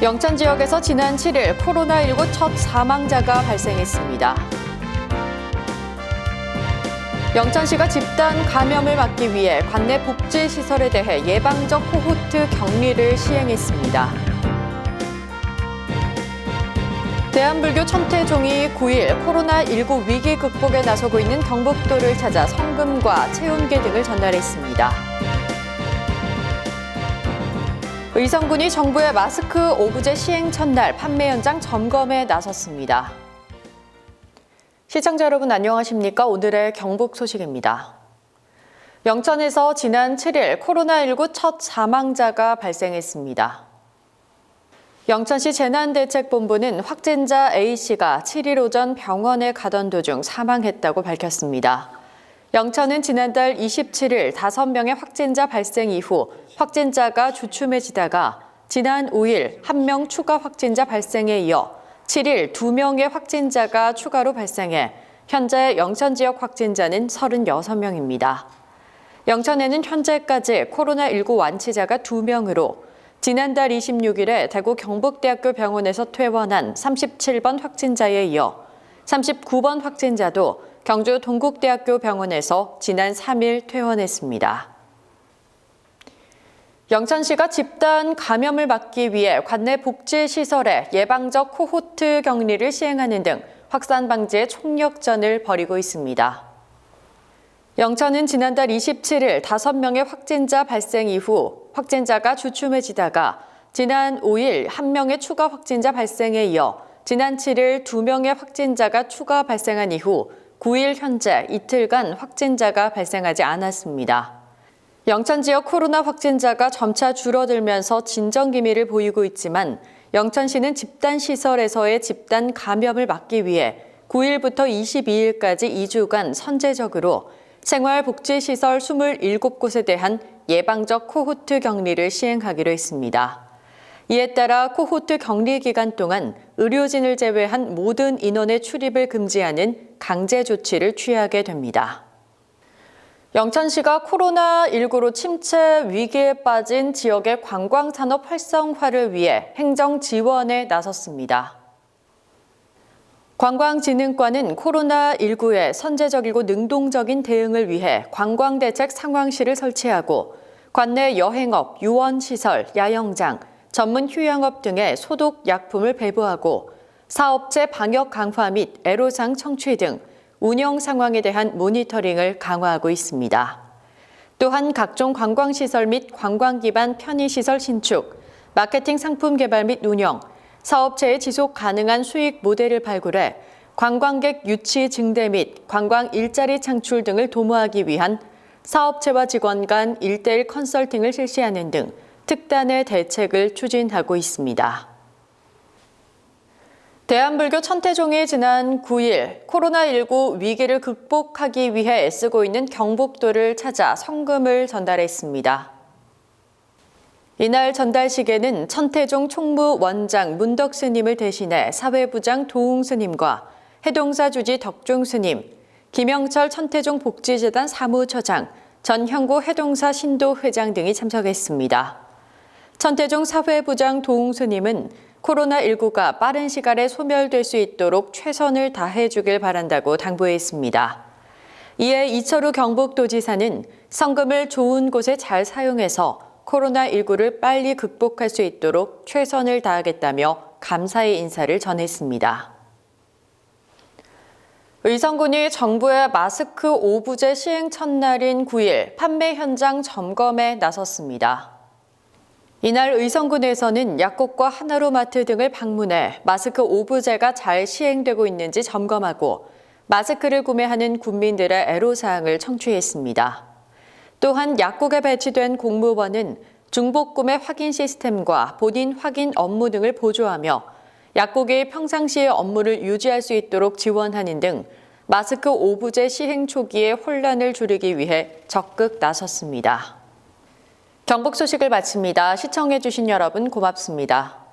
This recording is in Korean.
영천 지역에서 지난 7일 코로나19 첫 사망자가 발생했습니다. 영천시가 집단 감염을 막기 위해 관내 복지시설에 대해 예방적 코호트 격리를 시행했습니다. 대한불교 천태종이 9일 코로나19 위기 극복에 나서고 있는 경북도를 찾아 성금과 체온계 등을 전달했습니다. 의성군이 정부의 마스크 오부제 시행 첫날 판매 현장 점검에 나섰습니다. 시청자 여러분 안녕하십니까? 오늘의 경북 소식입니다. 영천에서 지난 7일 코로나19 첫 사망자가 발생했습니다. 영천시 재난대책본부는 확진자 A씨가 7일 오전 병원에 가던 도중 사망했다고 밝혔습니다. 영천은 지난달 27일 5명의 확진자 발생 이후 확진자가 주춤해지다가 지난 5일 1명 추가 확진자 발생에 이어 7일 2명의 확진자가 추가로 발생해 현재 영천 지역 확진자는 36명입니다. 영천에는 현재까지 코로나19 완치자가 2명으로 지난달 26일에 대구 경북대학교 병원에서 퇴원한 37번 확진자에 이어 39번 확진자도 경주 동국대학교 병원에서 지난 3일 퇴원했습니다. 영천시가 집단 감염을 막기 위해 관내 복지시설에 예방적 코호트 격리를 시행하는 등 확산 방지에 총력전을 벌이고 있습니다. 영천은 지난달 27일 5명의 확진자 발생 이후 확진자가 주춤해지다가 지난 5일 1명의 추가 확진자 발생에 이어 지난 7일 2명의 확진자가 추가 발생한 이후 9일 현재 이틀간 확진자가 발생하지 않았습니다. 영천 지역 코로나 확진자가 점차 줄어들면서 진정 기미를 보이고 있지만 영천시는 집단시설에서의 집단 감염을 막기 위해 9일부터 22일까지 2주간 선제적으로 생활복지시설 27곳에 대한 예방적 코호트 격리를 시행하기로 했습니다. 이에 따라 코호트 격리 기간 동안 의료진을 제외한 모든 인원의 출입을 금지하는 강제 조치를 취하게 됩니다. 영천시가 코로나19로 침체 위기에 빠진 지역의 관광산업 활성화를 위해 행정 지원에 나섰습니다. 관광진흥과는 코로나19에 선제적이고 능동적인 대응을 위해 관광대책 상황실을 설치하고 관내 여행업, 유원시설, 야영장, 전문 휴양업 등의 소독 약품을 배부하고 사업체 방역 강화 및 애로사항 청취 등 운영 상황에 대한 모니터링을 강화하고 있습니다. 또한 각종 관광시설 및 관광 기반 편의시설 신축, 마케팅 상품 개발 및 운영, 사업체의 지속 가능한 수익 모델을 발굴해 관광객 유치 증대 및 관광 일자리 창출 등을 도모하기 위한 사업체와 직원 간 1:1 컨설팅을 실시하는 등 특단의 대책을 추진하고 있습니다. 대한불교 천태종이 지난 9일 코로나19 위기를 극복하기 위해 애쓰고 있는 경북도를 찾아 성금을 전달했습니다. 이날 전달식에는 천태종 총무원장 문덕 스님을 대신해 사회부장 도웅 스님과 해동사 주지 덕중 스님, 김영철 천태종 복지재단 사무처장, 전형구 해동사 신도 회장 등이 참석했습니다. 천태종 사회부장 도웅 스님은 코로나19가 빠른 시간에 소멸될 수 있도록 최선을 다해 주길 바란다고 당부했습니다. 이에 이철우 경북도지사는 성금을 좋은 곳에 잘 사용해서 코로나19를 빨리 극복할 수 있도록 최선을 다하겠다며 감사의 인사를 전했습니다. 의성군이 정부의 마스크 오부제 시행 첫날인 9일 판매 현장 점검에 나섰습니다. 이날 의성군에서는 약국과 하나로마트 등을 방문해 마스크 오부제가 잘 시행되고 있는지 점검하고 마스크를 구매하는 국민들의 애로사항을 청취했습니다. 또한 약국에 배치된 공무원은 중복 구매 확인 시스템과 본인 확인 업무 등을 보조하며 약국이 평상시의 업무를 유지할 수 있도록 지원하는 등 마스크 오부제 시행 초기에 혼란을 줄이기 위해 적극 나섰습니다. 경북 소식을 마칩니다. 시청해주신 여러분 고맙습니다.